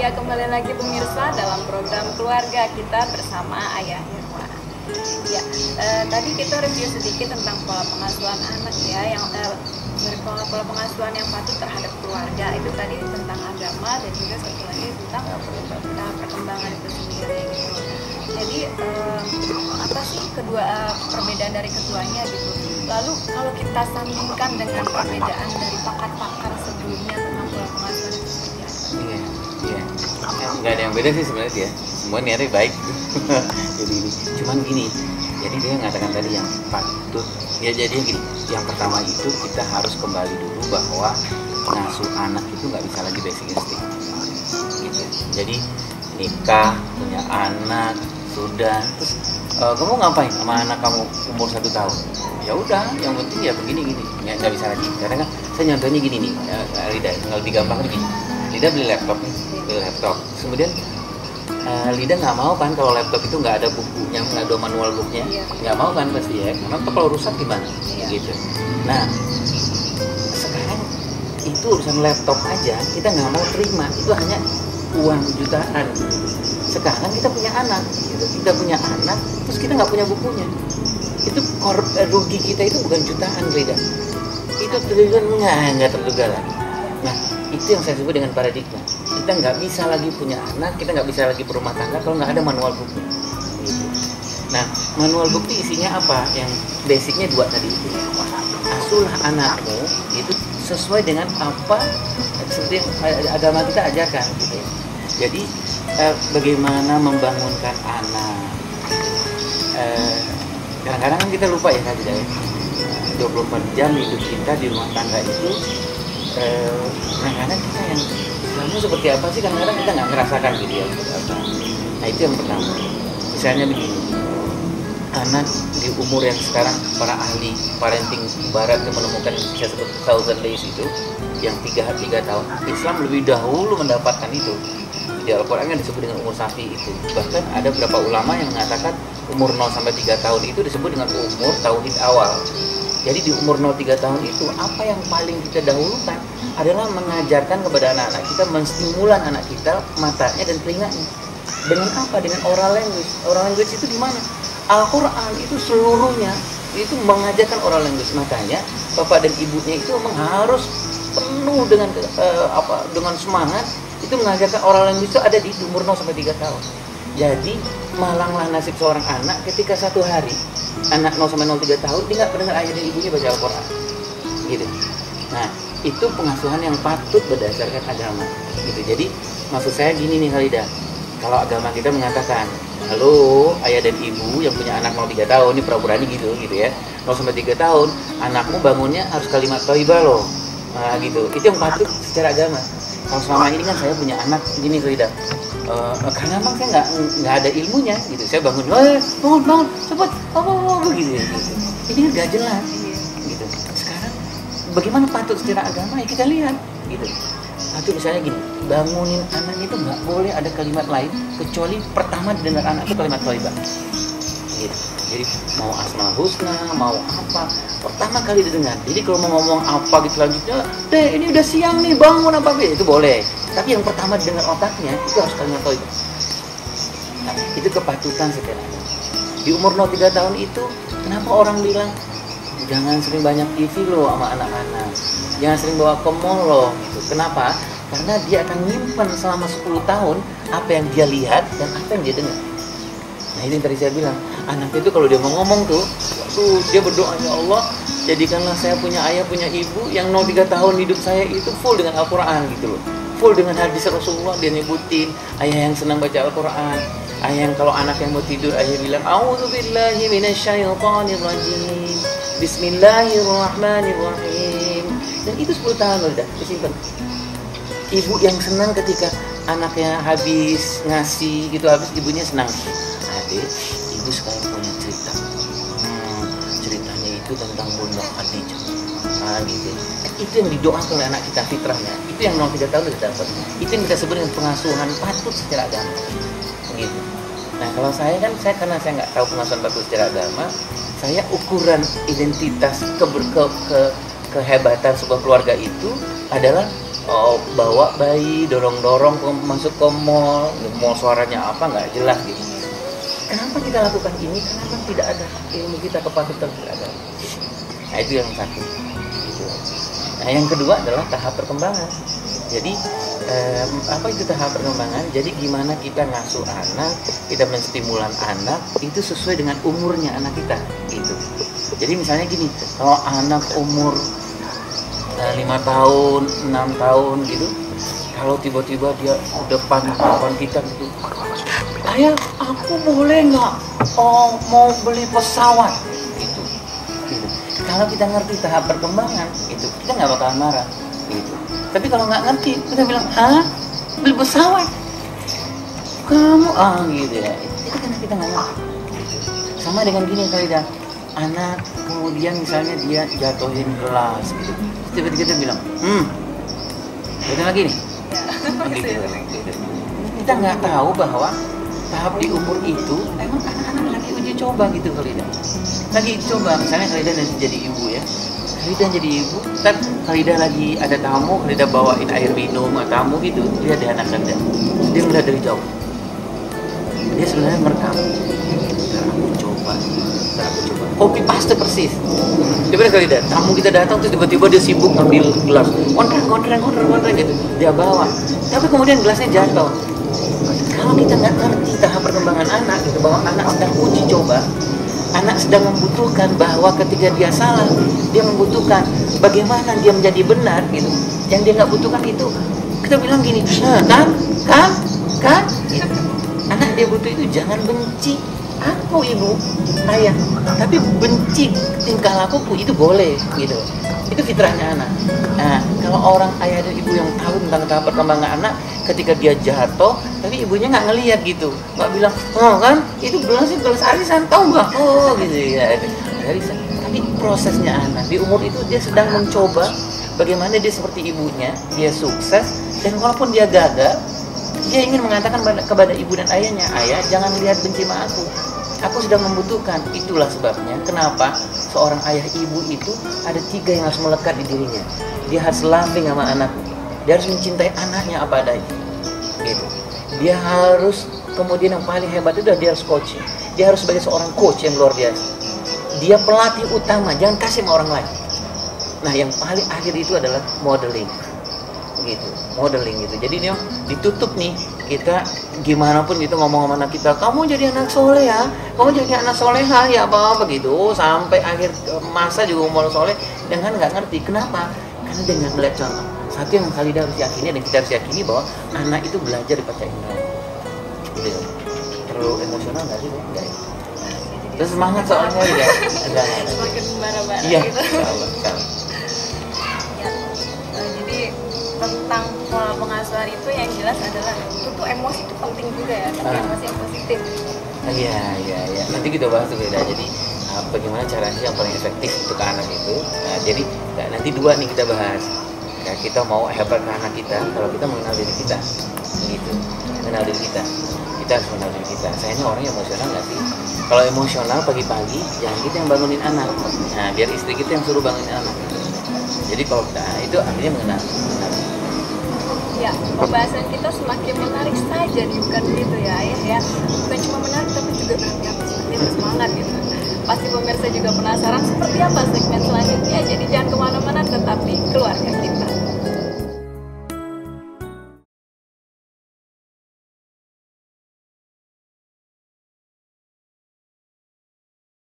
Ya, kembali lagi pemirsa dalam program keluarga kita bersama Ayah Irwan. Ya, tadi kita review sedikit tentang pola pengasuhan anak ya, yang pola pengasuhan yang patuh terhadap keluarga. Itu tadi tentang agama dan juga satu lagi tentang perkembangan itu sendiri gitu. Jadi apa sih perbedaan dari keduanya gitu. Lalu kalau kita sandingkan dengan perbedaan dari pakar-pakar sebelumnya tentang pola pengasuhan itu seperti apa? Iya, nggak ada yang beda sih sebenarnya ya. Semua niatnya baik. Jadi ini, cuman gini. Jadi dia mengatakan tadi yang patut. Ya jadi gini. Yang pertama itu kita harus kembali dulu bahwa ngasuh anak itu nggak bisa lagi basic instinct. Gitu. Jadi nikah, punya anak, sudah. Terus kamu ngapain sama anak kamu umur 1 tahun? Ya udah, yang penting ya begini-gini. Nggak bisa lagi. Karena kan saya nyontohnya gini nih, Lida, tinggal digampang begini. Lida beli laptop nih, kemudian Lida nggak mau kan kalau laptop itu nggak ada bukunya, nggak ada manual booknya, nggak mau kan pasti ya, karena kalau rusak gimana, gitu. Nah, sekarang itu urusan laptop aja kita nggak mau terima, itu hanya uang jutaan. Sekarang kita punya anak, gitu. Kita punya anak, terus kita nggak punya bukunya, itu rugi kita itu bukan jutaan, Lida. Itu triliun nggak terduga lah. Nah, itu yang saya sebut dengan paradigma. Kita nggak bisa lagi punya anak, kita nggak bisa lagi berumah tangga kalau nggak ada manual buku. Gitu. Nah, manual bukti isinya apa? Yang basicnya 2 tadi itu. Asuhlah anakmu itu sesuai dengan apa seperti yang agama kita ajarkan. Gitu. Jadi bagaimana membangunkan anak. Kadang-kadang kan kita lupa ya kan, 24 jam hidup kita di rumah tangga itu. Kadang-kadang kita yang kamu seperti apa sih, kadang-kadang kita nggak merasakan gitu ya. Nah itu yang pertama. Misalnya begini, anak di umur yang sekarang para ahli parenting barat yang menemukan saya sebut 1000 days itu, yang 3 tahun, Islam lebih dahulu mendapatkan itu. Di Al-Quran kan disebut dengan umur sapi itu. Bahkan ada beberapa ulama yang mengatakan umur 0-3 tahun itu disebut dengan umur tauhid awal. Jadi di umur 0-3 tahun itu apa yang paling kita dahulukan adalah mengajarkan kepada anak-anak kita, menstimulan anak kita matanya dan telinganya. Dengan apa? Dengan oral language. Oral language itu di mana? Al-Quran itu seluruhnya itu mengajarkan oral language. Makanya bapak dan ibunya itu memang harus penuh dengan dengan semangat itu mengajarkan oral language itu ada di umur 0-3 tahun. Jadi malanglah nasib seorang anak ketika satu hari anak 0-3 tahun dia nggak mendengar ayah dan ibunya baca Al-Quran, gitu. Nah itu pengasuhan yang patut berdasarkan agama, gitu. Jadi maksud saya gini nih Khalida, kalau agama kita mengatakan, halo ayah dan ibu yang punya anak 0-3 tahun, ini pura-purani gitu ya, 0-3 tahun, anakmu bangunnya harus kalimat thayyibah loh, nah, gitu. Itu yang patut secara agama. Kalau selama ini kan saya punya anak gini Khalida. Karena memang saya nggak ada ilmunya gitu, saya bangun cepet apa gitu. Ini kan nggak jelas gitu. Sekarang bagaimana patut secara agama ya kita lihat gitu. Patut misalnya gini, bangunin anak itu nggak boleh ada kalimat lain kecuali pertama didengar anak itu kalimat thayyibah gitu. Jadi mau asmaul husna mau apa pertama kali didengar. Jadi kalau mau ngomong apa gitu selanjutnya, deh ini udah siang nih bangun apa itu boleh. Tapi yang pertama didengar otaknya itu harus kalimat thayyibah. Nah, itu kepatutan secara agama. Di umur 0-3 tahun itu kenapa orang bilang jangan sering banyak TV loh sama anak-anak, jangan sering bawa ke mall loh gitu. Kenapa? Karena dia akan nyimpen selama 10 tahun apa yang dia lihat dan apa yang dia dengar. Nah ini yang tadi saya bilang, anak itu kalau dia mau ngomong tuh, waduh, dia berdoa, ya Allah jadikanlah saya punya ayah, punya ibu yang 0-3 tahun hidup saya itu full dengan Al-Quran gitu loh, full dengan hadis Rasulullah. Dia nyebutin ayah yang senang baca Al-Quran, ayah yang kalau anak yang mau tidur ayah bilang a'udzubillahi minasyaitonirrajim, bismillahirrahmanirrahim. Dan itu 10 tahun loh udah disimpan. Ibu yang senang ketika anaknya habis ngasih gitu, habis ibunya senang, adik ibu sekarang punya cerita, ceritanya itu tentang Bunda Khadijah, gitu. Itu yang didoakan oleh anak kita fitrahnya, itu yang 0-3 tahun sudah dapat. Itu yang kita sebut dengan pengasuhan patut secara agama, gitu. Nah kalau saya kan, karena saya nggak tahu pengasuhan patut secara agama, saya ukuran identitas kehebatan sebuah keluarga itu adalah bawa bayi, dorong-dorong masuk ke mall suaranya apa nggak jelas gitu. Kenapa kita lakukan ini? Karena tidak ada ilmu kita kepatutan tidak ada. Nah itu yang satu. Gitu. Nah yang kedua adalah tahap perkembangan. Jadi apa itu tahap perkembangan? Jadi gimana kita ngasuh anak, kita menstimulan anak itu sesuai dengan umurnya anak kita gitu. Jadi misalnya gini, kalau anak umur 5 tahun, 6 tahun gitu, kalau tiba-tiba dia depan kita gitu, ayah aku boleh nggak mau beli pesawat gitu. Kalau kita ngerti tahap perkembangan itu kita nggak bakalan marah gitu. Tapi kalau nggak ngerti kita bilang beli pesawat kamu gitu ya, itu karena kita nggak ngerti. Sama dengan gini kali dah, anak kemudian misalnya dia jatuhin gelas gitu, tiba-tiba kita bilang beda lagi nih gitu. Kita nggak tahu bahwa tahap di umur itu emang anak-anak lagi uji coba gitu kali dah, lagi coba. Misalnya Khalida nanti jadi ibu ya, Khalida jadi ibu, kan Khalida lagi ada tamu, Khalida bawain air minum atau tamu gitu, dia ada anak Khalida, dia melihat dari jauh, dia sebenarnya merekam. Aku coba, kopi paste persis. Coba Khalida, tamu kita datang tuh tiba-tiba dia sibuk ambil gelas, kontreng gitu, dia bawa, tapi kemudian gelasnya jatuh. Kalau kita nggak ngerti tahap perkembangan anak gitu, bahwa anak sedang uji coba, anak sedang membutuhkan bahwa ketika dia salah, dia membutuhkan bagaimana dia menjadi benar gitu. Yang dia nggak butuhkan itu, kita bilang gini, kan, gitu. Anak dia butuh itu jangan benci aku ibu, ayah, tapi benci tingkah lakuku itu boleh gitu. Itu fitrahnya anak. Nah, kalau orang ayah dan ibu yang tahu tentang tahap perkembangan anak, ketika dia jatuh, tapi ibunya nggak ngelihat gitu, nggak bilang, kan itu gelas arisan, tahu nggak? Gitu ya, arisan. Tapi prosesnya anak di umur itu dia sedang mencoba bagaimana dia seperti ibunya, dia sukses, dan walaupun dia gagal, dia ingin mengatakan kepada ibu dan ayahnya, ayah jangan lihat benci sama aku sedang membutuhkan. Itulah sebabnya kenapa seorang ayah ibu itu ada 3 yang harus melekat di dirinya. Dia harus loving sama anaknya, dia harus mencintai anaknya apa adanya gitu. Dia harus, kemudian yang paling hebat itu dia harus coaching. Dia harus sebagai seorang coach yang luar biasa. Dia pelatih utama, jangan kasih sama orang lain. Nah yang paling akhir itu adalah modeling gitu, modeling gitu. Jadi dia ditutup nih, kita gimana pun gitu ngomong sama anak kita, kamu jadi anak soleh ya, kamu jadi anak soleha ya apa gitu, sampai akhir masa juga ngomong soleh dengan nggak ngerti. Kenapa? Karena dia nggak ngeliat contoh. Satu yang Khalida harus yakini dan kita harus yakini bahwa anak itu belajar di panca indera gitu. Terlalu emosional nggak sih? Enggak ya? Terus semangat soalnya ya, enggak. Semakin membara-bara Iya, gitu. Tentang pola pengasuhan itu yang jelas adalah itu tuh emosi itu penting juga ya, tapi emosi yang positif. Iya. Nanti kita bahas tuh beda. Jadi bagaimana caranya yang paling efektif untuk anak itu. Nah, jadi nanti 2 nih kita bahas. Ya, kita mau hebat ke anak kita kalau kita mengenal diri kita, gitu. Mengenal diri kita. Kita harus mengenal diri kita. Saya ini orang emosional nggak sih? Kalau emosional pagi-pagi, jangan kita yang bangunin anak. Nah, biar istri kita yang suruh bangunin anak. Jadi kalau kita itu artinya mengenal. Ya, pembahasan kita semakin menarik saja nih, bukan begitu ya ayah ya. Bukan cuma menarik tapi juga seperti bersemangat gitu. Pasti pemirsa juga penasaran seperti apa segmen selanjutnya. Jadi jangan kemana-mana, tetap di Keluarga Kita.